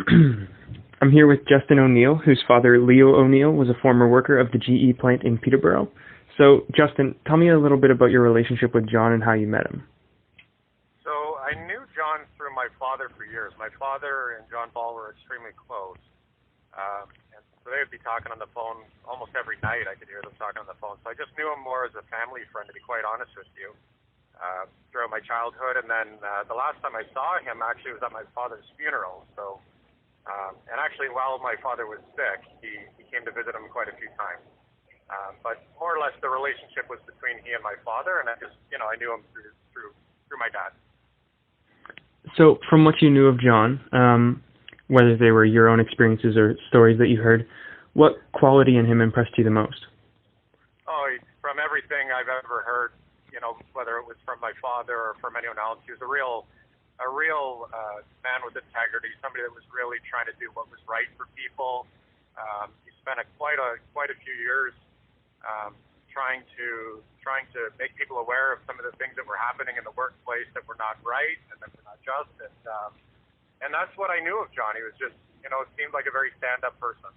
I'm here with Justin O'Neill, whose father, Leo O'Neill, was a former worker of the GE plant in Peterborough. So, Justin, tell me a little bit about your relationship with John and how you met him. So I knew John through my father for years. My father and John Ball were extremely close. And so they would be talking on the phone almost every night. I could hear them talking on the phone. So I just knew him more as a family friend, to be quite honest with you, throughout my childhood. And then the last time I saw him actually was at my father's funeral. So, and actually while my father was sick, he came to visit him quite a few times. But more or less the relationship was between he and my father, and I just, I knew him through my dad. So, from what you knew of John, whether they were your own experiences or stories that you heard, what quality in him impressed you the most? From everything I've ever heard, whether it was from my father or from anyone else, he was a real man with integrity, somebody that was really trying to do what was right for people. He spent quite a few years trying to make people aware of some of the things that were happening in the workplace that were not right and that were not just. And that's what I knew of John. He was just, it seemed like a very stand-up person.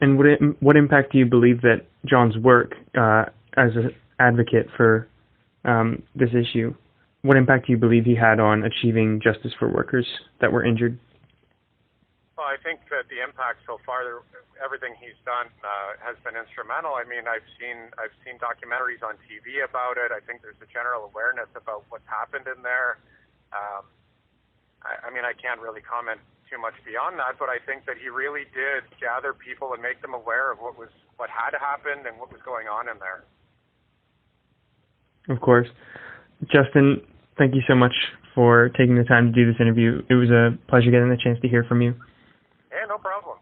And what impact do you believe that John's work as an advocate for this issue, what impact do you believe he had on achieving justice for workers that were injured? Well, I think that the impact so far, everything he's done has been instrumental. I mean, I've seen documentaries on TV about it. I think there's a general awareness about what's happened in there. I can't really comment too much beyond that, but I think that he really did gather people and make them aware of what had happened and what was going on in there. Of course. Justin, thank you so much for taking the time to do this interview. It was a pleasure getting the chance to hear from you. Yeah, no problem.